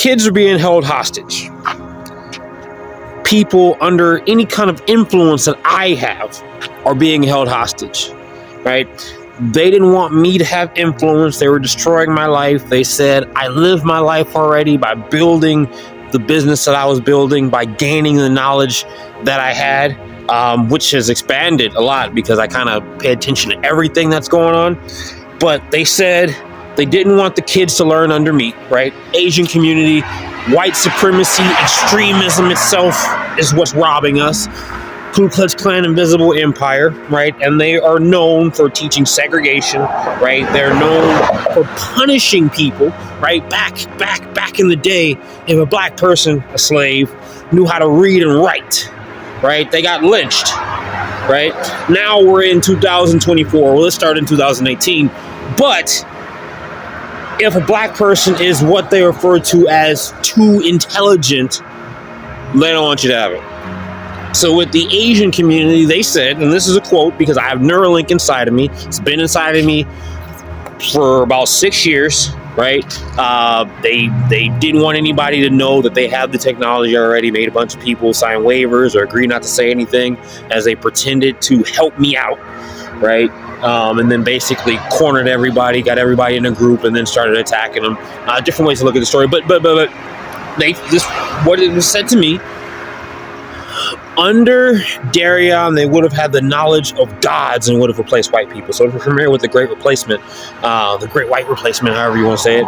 kids are being held hostage. People under any kind of influence that I have are being held hostage, right? They didn't want me to have influence. They were destroying my life. They said I lived my life already by building the business that I was building, by gaining the knowledge that I had, which has expanded a lot because I kind of pay attention to everything that's going on. But they said they didn't want the kids to learn under me, right? Asian community, white supremacy, extremism itself is what's robbing us. Ku Klux Klan, invisible empire, right? And they are known for teaching segregation, right? They're known for punishing people, right? Back in the day, if a black person, a slave, knew how to read and write, right? They got lynched, right? Now we're in 2024. Well, let's start in 2018. But if a black person is what they refer to as too intelligent, they don't want you to have it. So with the Asian community, they said, and this is a quote because I have Neuralink inside of me. It's been inside of me for about 6 years, right? They didn't want anybody to know that they have the technology already. Made a bunch of people sign waivers or agree not to say anything as they pretended to help me out, right? And then basically cornered everybody, got everybody in a group, and then started attacking them. Different ways to look at the story, but what it was said to me. Under Darien, they would have had the knowledge of gods and would have replaced white people. So if you're familiar with the Great Replacement, the Great White Replacement, however you want to say it,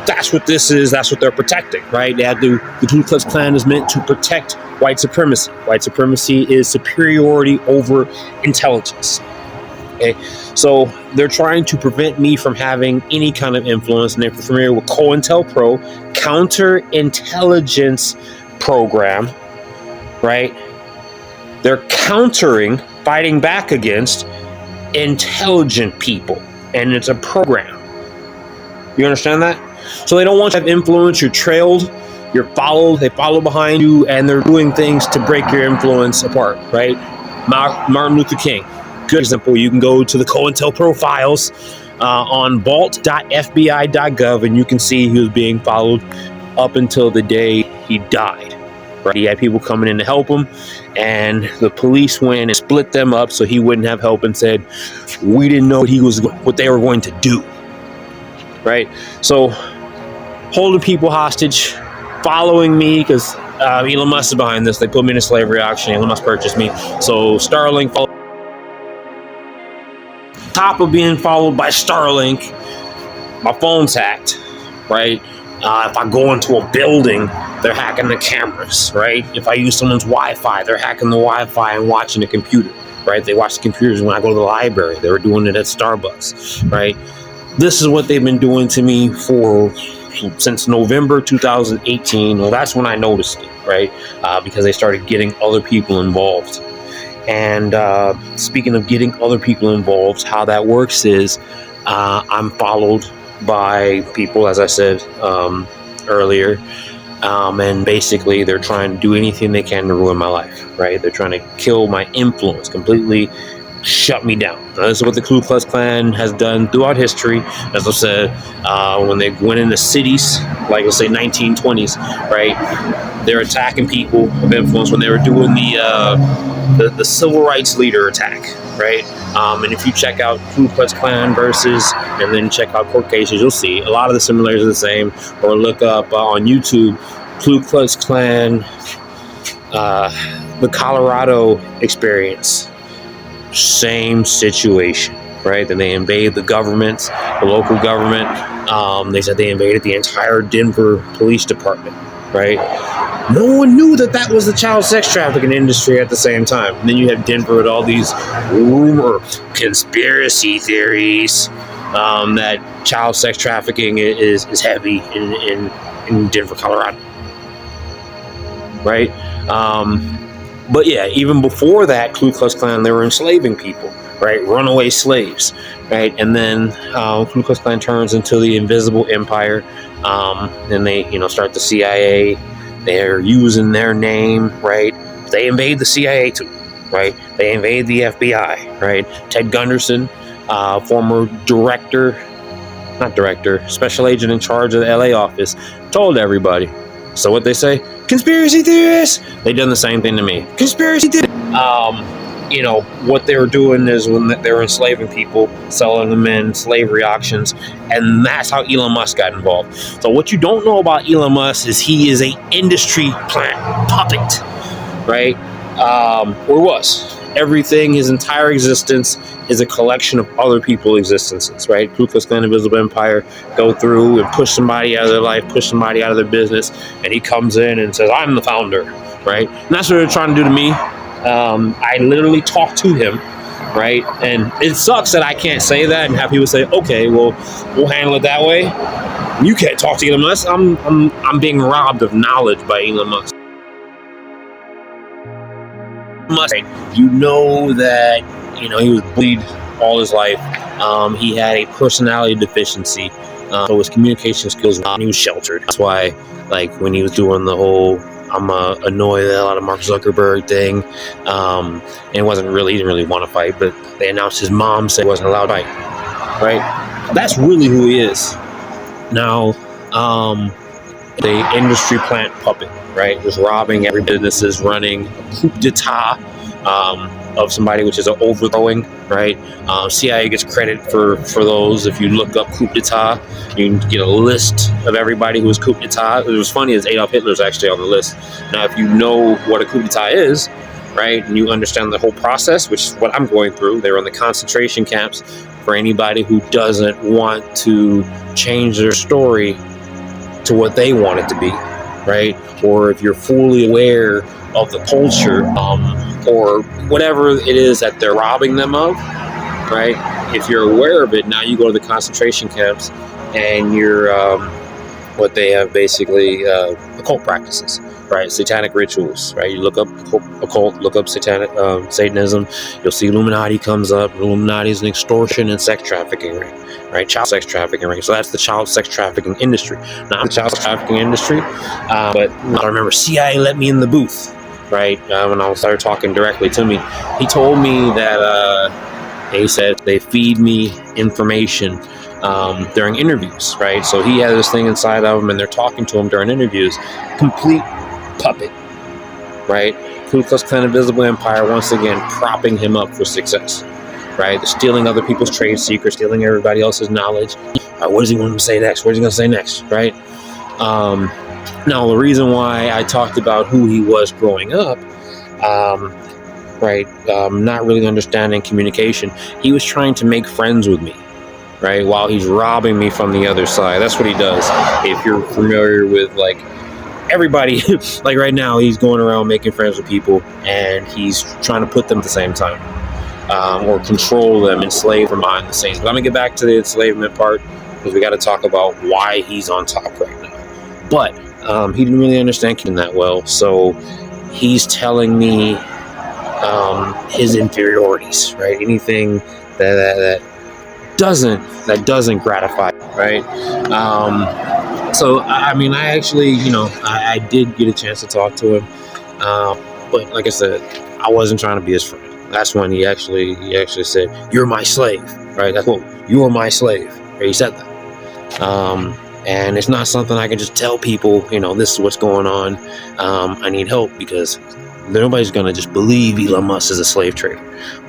that's what this is. That's what they're protecting, right? The Ku Klux Klan is meant to protect white supremacy. White supremacy is superiority over intelligence. Okay, so they're trying to prevent me from having any kind of influence. And if you're familiar with COINTELPRO, counterintelligence program, right? They're fighting back against intelligent people, and it's a program. You understand that? So they don't want you to have influence. You're trailed, you're followed, they follow behind you, and they're doing things to break your influence apart, right? Martin Luther King, good example. You can go to the COINTELPRO files on vault.fbi.gov, and you can see he was being followed up until the day he died. Right? He had people coming in to help him, and the police went in and split them up so he wouldn't have help, and said, we didn't know what they were going to do. Right? So holding people hostage, following me, because Elon Musk is behind this. They put me in a slavery auction. Elon Musk purchased me. So Starlink, top of being followed by Starlink, my phone's hacked, right? If I go into a building, they're hacking the cameras, right? If I use someone's Wi-Fi, they're hacking the Wi-Fi and watching the computer, right? They watch the computers when I go to the library. They were doing it at Starbucks, right? This is what they've been doing to me since November 2018. Well, that's when I noticed it, right? Because they started getting other people involved. And speaking of getting other people involved, how that works is I'm followed by people, as I said earlier, and basically they're trying to do anything they can to ruin my life, right? They're trying to kill my influence, completely shut me down. Now, this is what the Ku Klux Klan has done throughout history. As I said, when they went into cities, like let's say 1920s, right? They're attacking people of influence when they were doing the civil rights leader attack, right? And if you check out Ku Klux Klan versus, and then check out court cases, you'll see a lot of the similarities are the same. Or look up on YouTube, Ku Klux Klan, the Colorado experience. Same situation, right? Then they invade the governments, the local government. They said they invaded the entire Denver police department, right? No one knew that was the child sex trafficking industry at the same time. And then you have Denver with all these rumor conspiracy theories that child sex trafficking is heavy in Denver, Colorado, right? But yeah, even before that, Ku Klux Klan, they were enslaving people, right? Runaway slaves, right? And then Ku Klux Klan turns into the invisible empire. Then they, start the CIA. They're using their name, right? They invade the CIA too, right? They invade the FBI, right? Ted Gunderson, former director not director, special agent in charge of the LA office, told everybody. So what they say? Conspiracy theorists! They done the same thing to me. Conspiracy theorists! You know, what they were doing is when they were enslaving people, selling them in slavery auctions, and that's how Elon Musk got involved. So what you don't know about Elon Musk is he is a industry plant puppet, right? Or was. Everything, his entire existence is a collection of other people's existences, right? Klux, Klan, Invisible Empire go through and push somebody out of their life, push somebody out of their business, and he comes in and says, I'm the founder, right? And that's what they're trying to do to me. I literally talked to him, right? And it sucks that I can't say that and have people say, okay, well, we'll handle it that way. You can't talk to Elon Musk. I'm being robbed of knowledge by Elon Musk. You know that, you know, he was bullied all his life. He had a personality deficiency. So his communication skills, he was sheltered. That's why, like, when he was doing the whole I'm annoyed at a lot of Mark Zuckerberg thing. And it wasn't really, he didn't really want to fight, but they announced his mom said he wasn't allowed to fight, right? That's really who he is. Now, the industry plant puppet, right? Just robbing every businesses, running a coup d'etat of somebody, which is an overthrowing, right? CIA gets credit for those. If you look up coup d'etat, you can get a list of everybody who was coup d'etat. It was funny as Adolf Hitler's actually on the list. Now, if you know what a coup d'etat is, right, and you understand the whole process, which is what I'm going through, they were in the concentration camps for anybody who doesn't want to change their story to what they want it to be, right? Or if you're fully aware of the culture, or whatever it is that they're robbing them of, right? If you're aware of it, now you go to the concentration camps and you're what they have basically occult practices, right? Satanic rituals, right? You look up occult, look up satanic Satanism, you'll see Illuminati comes up. Illuminati is an extortion and sex trafficking ring, right? Child sex trafficking ring. So that's the child sex trafficking industry, not the child trafficking industry. But I remember CIA let me in the booth, right? When I started talking directly to me, he told me that he said they feed me information during interviews, right? So he has this thing inside of him and they're talking to him during interviews. Complete puppet, right? Ku Klux Klan Invisible Empire, once again, propping him up for success, right? They're stealing other people's trade secrets, stealing everybody else's knowledge. What does he want him to say next? What's he going to say next, right? Now, the reason why I talked about who he was growing up, right, not really understanding communication, he was trying to make friends with me, right, while he's robbing me from the other side. That's what he does. If you're familiar with, like, everybody, like right now, he's going around making friends with people, and he's trying to put them at the same time, or control them, enslave them behind the scenes. But I'm going to get back to the enslavement part, because we got to talk about why he's on top right now. But he didn't really understand Ken that well, so he's telling me his inferiorities, right? Anything that doesn't gratify, right? So I mean, I actually, you know, I did get a chance to talk to him, but like I said, I wasn't trying to be his friend. That's when he actually said, "You're my slave," right? That's what, "You are my slave." Right? He said that. And it's not something I can just tell people, you know, this is what's going on. I need help, because nobody's going to just believe Elon Musk is a slave trader.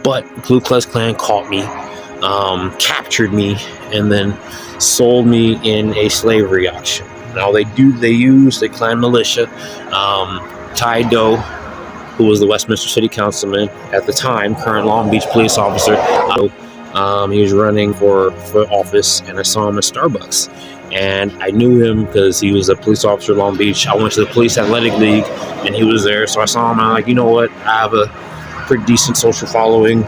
But Ku Klux Klan caught me, captured me, and then sold me in a slavery auction. Now they use the Klan militia. Ty Doe, who was the Westminster City Councilman at the time, current Long Beach police officer, he was running for office, and I saw him at Starbucks. And I knew him because he was a police officer in Long Beach. I went to the police athletic league, and he was there. So I saw him, and I'm like, you know what? I have a pretty decent social following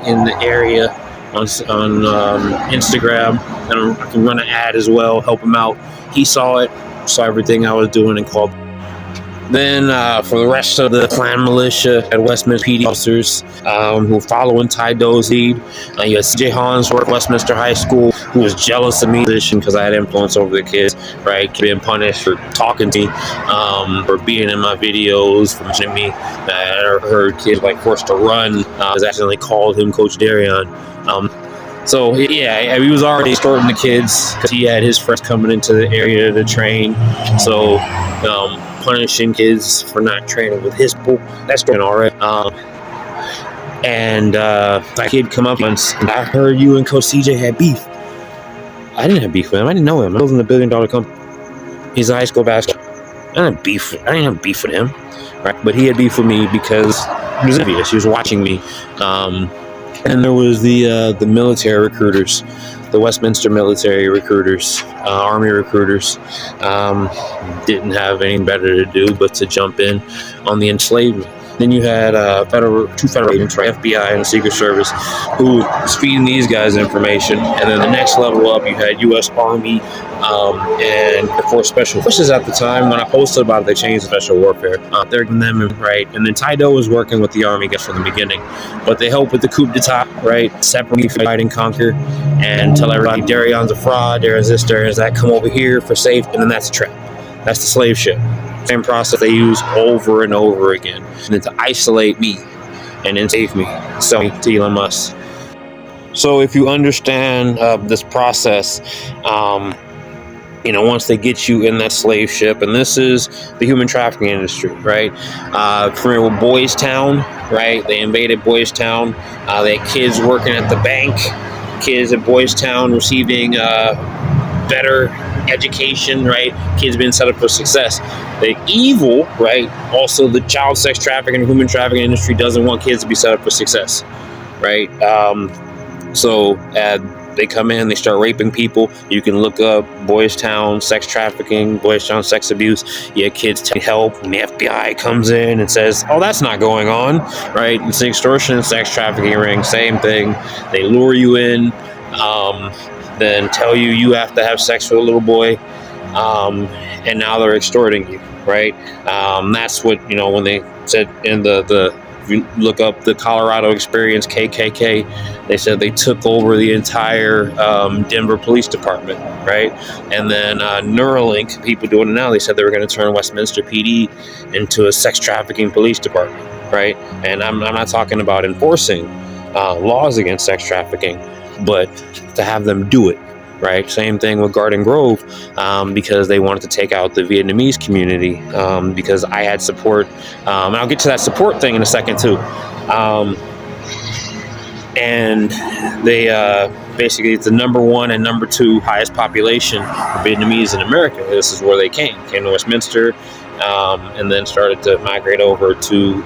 in the area on Instagram, and I can run an ad as well, help him out. He saw it, saw everything I was doing, and called. Then for the rest of the Klan militia at Westminster PD officers who were following Ty Doe's lead, you had CJ Hansworth, Westminster High School, who was jealous of me because I had influence over the kids, right? Being punished for talking to me, for being in my videos, for mentioning me. I heard kids like forced to run. I accidentally called him Coach Darion. So yeah, he was already extorting the kids because he had his friends coming into the area to train. So punishing kids for not training with his people, that's doing all right. And that kid come up once, and I heard you and Coach CJ had beef. I didn't have beef with him. I didn't know him. I was in a $1 billion company. He's a high school basketball. I didn't have beef with him, right? But he had beef with me because he was envious. He was watching me. And there was the military recruiters, the Westminster military recruiters, Army recruiters, didn't have anything better to do but to jump in on the enslavement. Then you had two federal agents, right, FBI and the Secret Service, who was feeding these guys information. And then the next level up, you had U.S. Army and Air Force Special Forces at the time. When I posted about it, they changed the Special Warfare. They're them, right? And then Tydo was working with the Army, I guess, from the beginning. But they helped with the coup d'etat, right? Separate, fight, and conquer, and tell everybody Darion's a fraud, Darion's this, Darion's that, come over here for safe, and then that's a trap. That's the slave ship. Same process they use over and over again, and then to isolate me and enslave me, sell me to Elon Musk. So if you understand this process, once they get you in that slave ship, and this is the human trafficking industry, right? Familiar with Boys Town, right? They invaded Boys Town. They had kids working at the bank, kids at Boys Town receiving better education, right? Kids being set up for success. The evil, right? Also, the child sex trafficking and human trafficking industry doesn't want kids to be set up for success, right? So they come in, they start raping people. You can look up Boys Town sex trafficking, Boys Town sex abuse. Yeah, kids take help, and the FBI comes in and says, "Oh, that's not going on," right? It's an extortion and sex trafficking ring, same thing. They lure you in. Then tell you have to have sex with a little boy, and now they're extorting you, right? That's what, when they said in if you look up the Colorado experience, KKK, they said they took over the entire Denver Police Department, right? And then Neuralink, people doing it now, they said they were going to turn Westminster PD into a sex trafficking police department, right? And I'm not talking about enforcing laws against sex trafficking, but to have them do it, right? Same thing with Garden Grove, because they wanted to take out the Vietnamese community, because I had support, and I'll get to that support thing in a second too. And they basically, it's the number 1 and number 2 highest population of Vietnamese in America. This is where they came to Westminster, and then started to migrate over to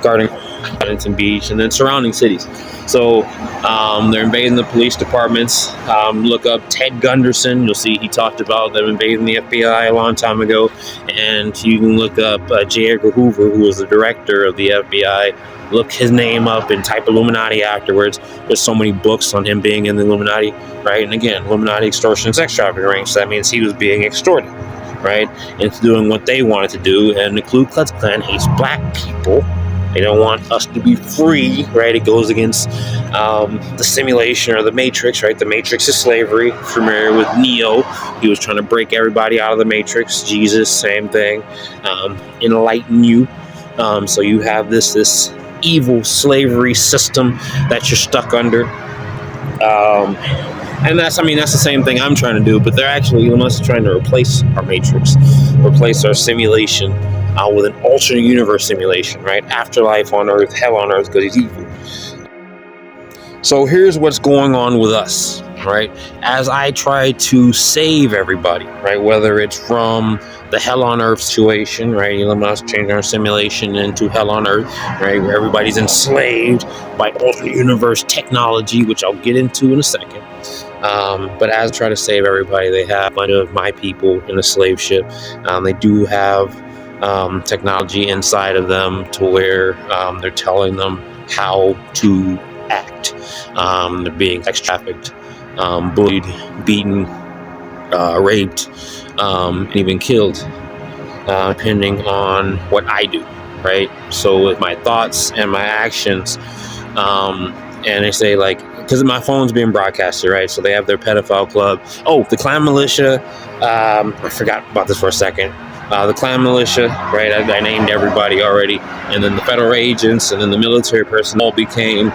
Huntington Beach, and then surrounding cities. So they're invading the police departments. Look up Ted Gunderson. You'll see he talked about them invading the FBI a long time ago. And you can look up J. Edgar Hoover, who was the director of the FBI. Look his name up and type Illuminati afterwards. There's so many books on him being in the Illuminati, right? And again, Illuminati, extortion, sex trafficking ring. So that means he was being extorted, right? Into doing what they wanted to do. And the Klux Klan hates black people. They don't want us to be free, right? It goes against the simulation or the Matrix, right? The Matrix is slavery. Familiar with Neo, he was trying to break everybody out of the Matrix. Jesus, same thing. Enlighten you. So you have this evil slavery system that you're stuck under. And that's the same thing I'm trying to do, but they're actually almost trying to replace our Matrix, replace our simulation with an alternate universe simulation, right? Afterlife on Earth, hell on Earth, because he's evil. So here's what's going on with us, right? As I try to save everybody, right? Whether it's from the hell on Earth situation, right? Elon Musk changing our simulation into hell on Earth, right? Where everybody's enslaved by alternate universe technology, which I'll get into in a second. But as I try to save everybody, they have one of my people in a slave ship. They do have technology inside of them to where they're telling them how to act. They're being sex trafficked, bullied, beaten, raped, and even killed, depending on what I do, right? So with my thoughts and my actions, and they say because my phone's being broadcasted, right? So they have their pedophile club. Oh, the Klan militia. I forgot about this for a second. The Klan militia, right? I named everybody already. And then the federal agents and then the military personnel became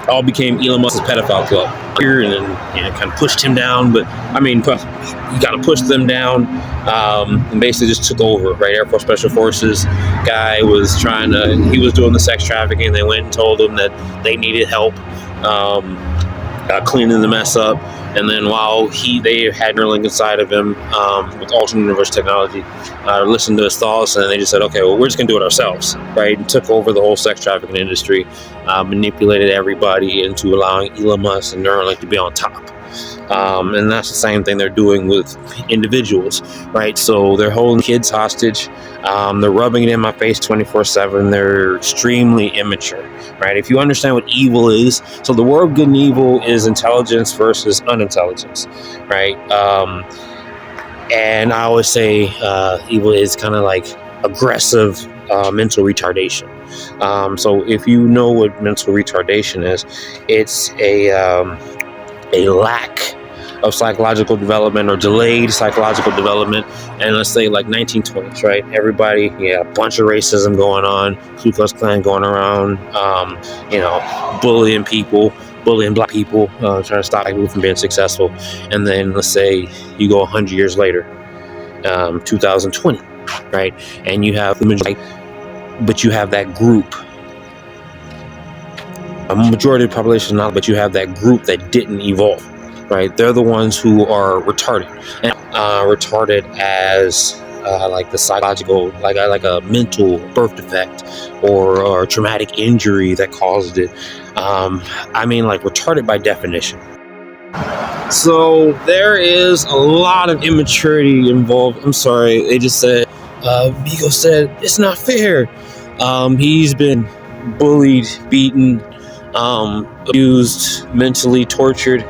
all became Elon Musk's pedophile club here, and then kind of pushed him down. But I mean, you got to push them down, and basically just took over. Right, Air Force Special Forces guy was he was doing the sex trafficking. They went and told him that they needed help cleaning the mess up. And then while they had Neuralink inside of him with alternate universe technology, listened to his thoughts, and they just said, okay, well, we're just going to do it ourselves, right? And took over the whole sex trafficking industry, manipulated everybody into allowing Elon Musk and Neuralink to be on top. And that's the same thing they're doing with individuals, right? So they're holding kids hostage. They're rubbing it in my face 24/7. They're extremely immature, right? If you understand what evil is, so the word good and evil is intelligence versus unintelligence, right? And I always say evil is kind of like aggressive mental retardation. So if you know what mental retardation is, it's a lack of psychological development or delayed psychological development. And let's say like 1920s, right? Everybody, a bunch of racism going on, Ku Klux Klan going around, bullying black people, trying to stop people from being successful. And then let's say you go 100 years later, 2020, right? And you have the majority, but you have that group. A majority of the population not, but you have that group that didn't evolve, right? They're the ones who are retarded, and retarded as like the psychological, like a mental birth defect or traumatic injury that caused it. I mean, like retarded by definition. So there is a lot of immaturity involved. I'm sorry, they just said, Vigo said it's not fair. He's been bullied, beaten, abused, mentally tortured.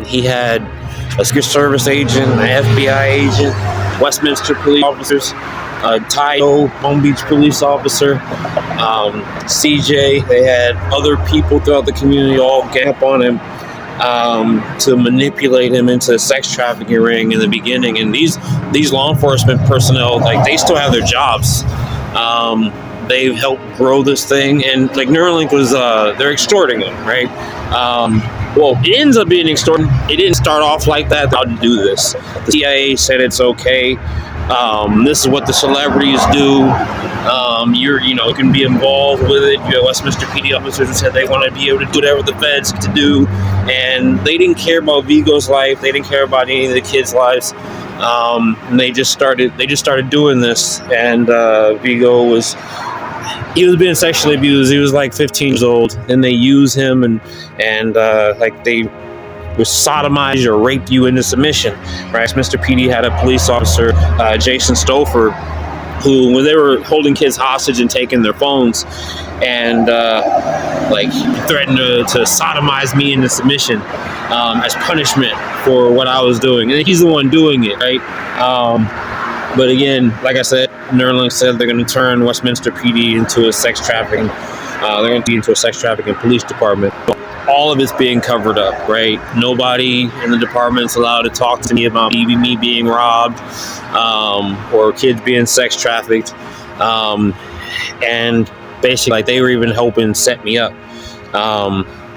He had a Secret Service agent, an FBI agent, Westminster police officers, Tayo, Palm Beach police officer, CJ. They had other people throughout the community all gang up on him to manipulate him into a sex trafficking ring in the beginning. And these law enforcement personnel, like, they still have their jobs. They've helped grow this thing, and like Neuralink was, they're extorting them, right? Well, it ends up being extorting. It didn't start off like that. How to do this? The CIA said it's okay. This is what the celebrities do. You can be involved with it. You have Westminster PD officers who said they want to be able to do whatever the feds to do, and they didn't care about Vigo's life. They didn't care about any of the kids' lives. And they just started doing this, and Vigo was being sexually abused. He was like 15 years old, and they used him and like they would sodomize or rape you into submission, right? Mr. PD had a police officer, Jason Stouffer, who, when they were holding kids hostage and taking their phones, and like threatened to sodomize me into submission as punishment for what I was doing. And he's the one doing it, right? But again, like I said, Neuralink said they're going to turn Westminster PD into a sex trafficking. They're going to be into a sex trafficking police department. All of it's being covered up, right? Nobody in the department's allowed to talk to me about me being robbed or kids being sex trafficked. And basically, like, they were even helping set me up.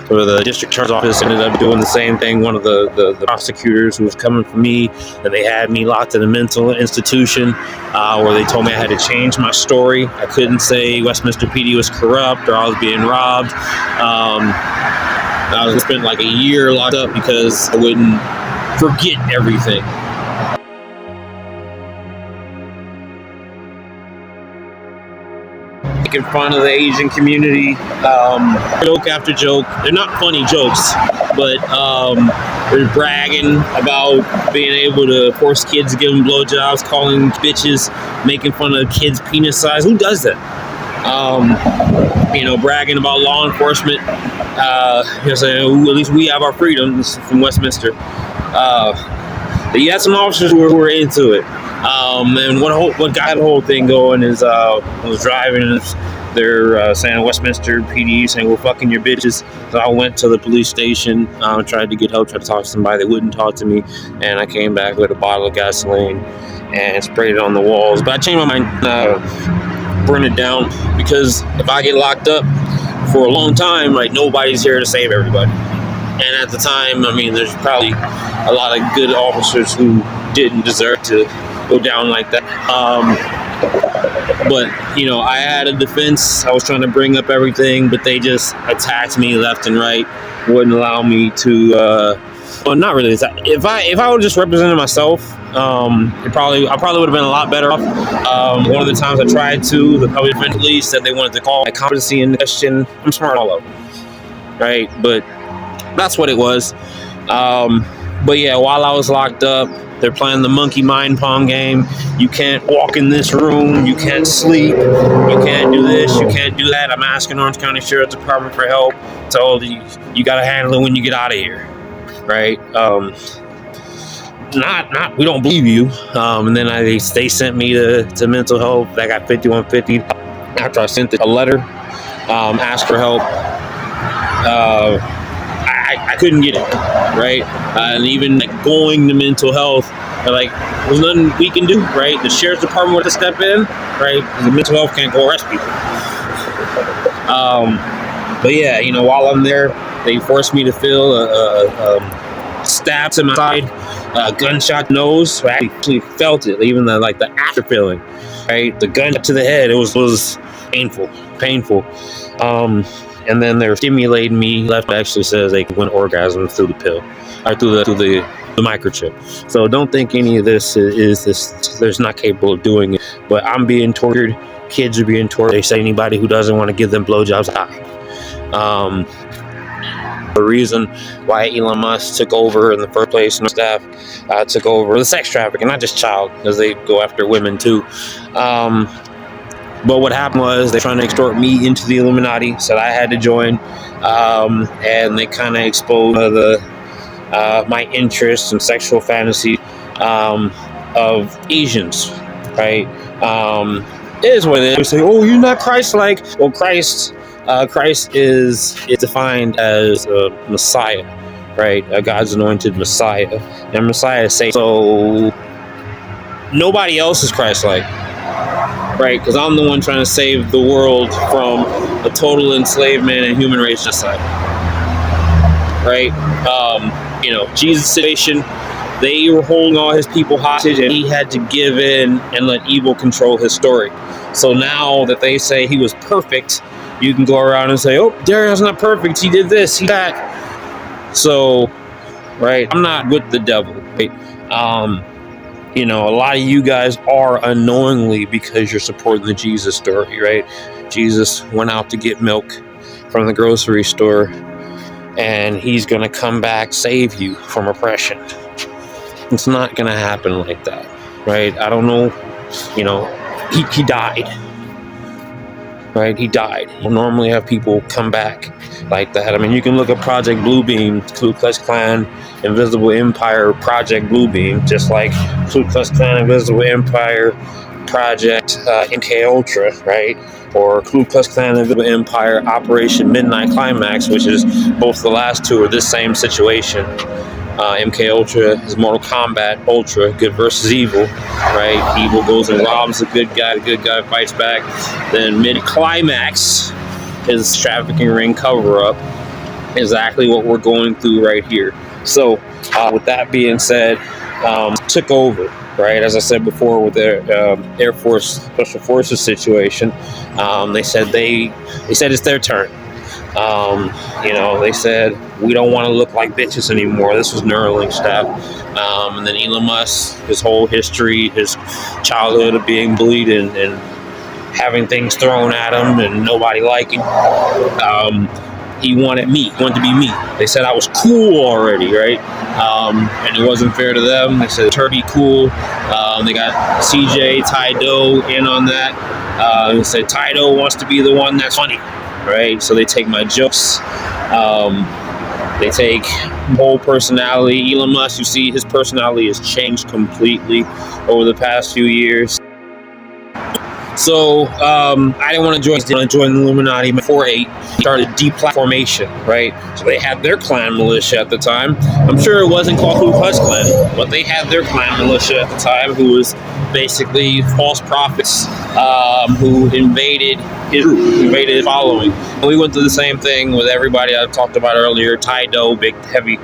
Or the district attorney's office ended up doing the same thing. One of the prosecutors who was coming for me, and they had me locked in a mental institution where they told me I had to change my story. I couldn't say Westminster PD was corrupt or I was being robbed. I was spent like a year locked up because I wouldn't forget everything. Making fun of the Asian community, joke after joke. They're not funny jokes, but they're bragging about being able to force kids to give them blowjobs, calling bitches, making fun of kids' penis size. Who does that? Bragging about law enforcement. Saying, at least we have our freedom. This is from Westminster. You had some officers who were into it. And what got the whole thing going is was driving. They're saying Westminster PD saying we're fucking your bitches. So I went to the police station, tried to get help, tried to talk to somebody. They wouldn't talk to me, and I came back with a bottle of gasoline and sprayed it on the walls. But I changed my mind, burn it down, because if I get locked up for a long time, like, nobody's here to save everybody. And at the time, I mean, there's probably a lot of good officers who didn't deserve to go down like that. But, you know, I had a defense. I was trying to bring up everything, but they just attacked me left and right. Wouldn't allow me to, well, not really. If I would have just represented myself, I probably would have been a lot better off. One of the times I tried to, the public defense police said they wanted to call my competency in question. I'm smart all over, right? But that's what it was. But yeah, while I was locked up, they're playing the monkey mind pong game. You can't walk in this room. You can't sleep. You can't do this. You can't do that. I'm asking Orange County Sheriff's Department for help. Told you got to handle it when you get out of here, right? We don't believe you. And then they sent me to mental health. I got 5150 after I sent a letter, asked for help. I couldn't get it, right? And even like going to mental health, like, there's nothing we can do, right? The sheriff's department would have to step in, right? The mental health can't go arrest people. But yeah, you know, while I'm there, they forced me to fill a stab to my side, gunshot nose. I actually felt it, even the after feeling, right? The gun to the head, it was painful. And then they're stimulating me. Left actually says they can win orgasm through the pill, or through the microchip. So don't think any of this is there's not capable of doing it. But I'm being tortured. Kids are being tortured. They say anybody who doesn't want to give them blowjobs die. The reason why Elon Musk took over in the first place, and staff took over the sex trafficking, not just child, because they go after women too. But what happened was they're trying to extort me into the Illuminati, said I had to join, and they kind of exposed my interests and sexual fantasy of Asians, right? It is what it is. They say, oh, you're not Christ-like. Well, Christ is defined as a Messiah, right? A God's anointed Messiah. And Messiah say, so nobody else is Christ-like. Right, because I'm the one trying to save the world from a total enslavement and human race genocide. Right, you know, Jesus' situation, they were holding all his people hostage, and he had to give in and let evil control his story. So now that they say he was perfect, you can go around and say, "Oh, Dario's not perfect. He did this, he that." So, right, I'm not with the devil. Right? You know, a lot of you guys are unknowingly, because you're supporting the Jesus story, right? Jesus went out to get milk from the grocery store, and he's going to come back, save you from oppression. It's not going to happen like that, right? I don't know, you know, he died, right? He died. We'll normally have people come back like that. I mean, you can look at Project Bluebeam, Klux Klan, Invisible Empire, Project Bluebeam, just like Ku Klux Klan, Invisible Empire, Project MK right? Or Ku Klux Klan, Invisible Empire, Operation Midnight Climax, which is both the last two are this same situation. MK is Mortal Kombat Ultra, good versus evil, right? Evil goes and robs the good guy fights back. Then Mid-Climax is trafficking ring cover-up, exactly what we're going through right here. So with that being said, took over, right? As I said before, with their Air Force Special Forces situation, they said it's their turn. You know, they said we don't want to look like bitches anymore. This was Neuralink stuff. And then Elon Musk, his whole history, his childhood of being bullied and having things thrown at him and nobody liking. He wanted to be me. They said I was cool already, right? And it wasn't fair to them. They said Turkey cool. They got CJ Tydo in on that. They said Tydo wants to be the one that's funny, right? So they take my jokes. They take whole personality. Elon Musk, you see, his personality has changed completely over the past few years. So I didn't want to join the Illuminati before 8. Started deplatformation, right? So they had their Klan militia at the time. I'm sure it wasn't called Klux Klan, but they had their Klan militia at the time, who was basically false prophets who invaded his group, invaded his following. And we went through the same thing with everybody I talked about earlier. Ty Doe, big, heavy,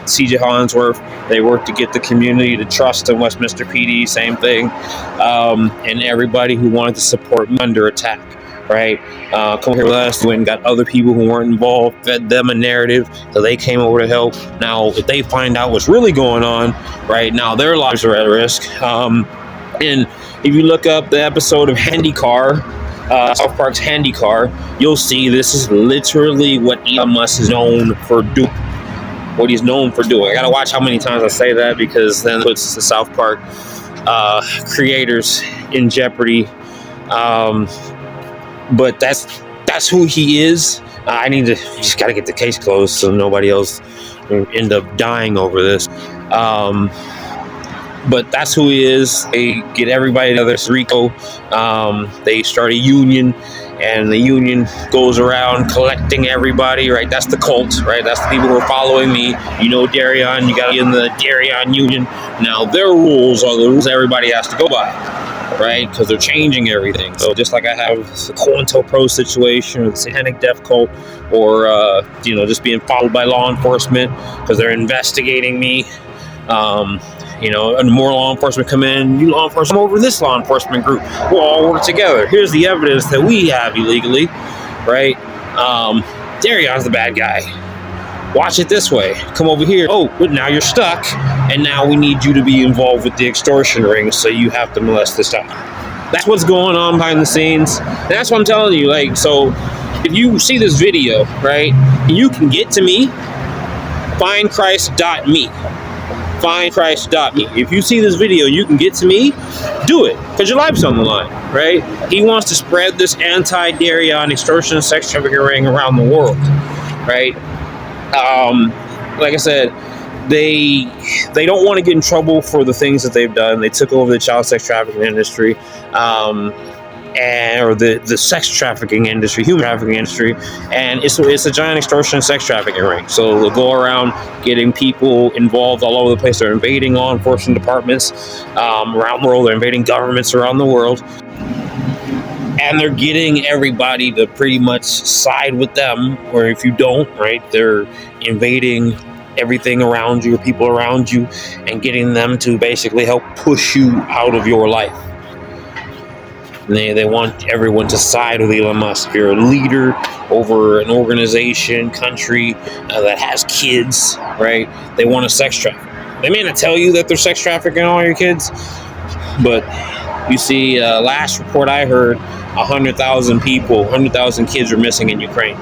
C.J. Hollingsworth. They worked to get the community to trust in Westminster PD, same thing. And everybody who wanted to support me under attack, right? Come here with us, went and got other people who weren't involved, fed them a narrative, so they came over to help. Now, if they find out what's really going on, right now, their lives are at risk. And if you look up the episode of HandyCar, South Park's HandyCar, you'll see this is literally what Elon Musk is known for doing. What he's known for doing. I gotta watch how many times I say that, because then it puts the South Park creators in jeopardy. But that's who he is. I need to just gotta get the case closed so nobody else will end up dying over this. But that's who he is. They get everybody together. It's Rico. They start a union, and the union goes around collecting everybody, right? That's the cult, right? That's the people who are following me. You know, Darion, you got to be in the Darion union. Now, their rules are the rules everybody has to go by, right? Because they're changing everything. So just like I have the COINTELPRO situation, or the Satanic Death Cult, or, just being followed by law enforcement because they're investigating me. And more law enforcement come in, you law enforcement over this law enforcement group. We'll all work together. Here's the evidence that we have illegally, right? Darion's the bad guy. Watch it this way. Come over here. Oh, but now you're stuck, and now we need you to be involved with the extortion ring, so you have to molest this child. That's what's going on behind the scenes. And that's what I'm telling you. Like, so if you see this video, right, you can get to me, findchrist.me. Findchrist.me. If you see this video, you can get to me, do it, because your life's on the line, right? He wants to spread this anti-Darion extortion and sex trafficking ring around the world, right? Like I said, they don't want to get in trouble for the things that they've done. They took over the child sex trafficking industry, or the sex trafficking industry, human trafficking industry, and it's a giant extortion and sex trafficking ring. So they'll go around getting people involved all over the place. They're invading law enforcement departments around the world. They're invading governments around the world, and they're getting everybody to pretty much side with them. Or if you don't, right, they're invading everything around you, people around you, and getting them to basically help push you out of your life. They want everyone to side with Elon Musk. If you're a leader over an organization, country that has kids, right? They want to sex traffic. They may not tell you that they're sex trafficking all your kids, but you see, last report I heard, 100,000 kids are missing in Ukraine.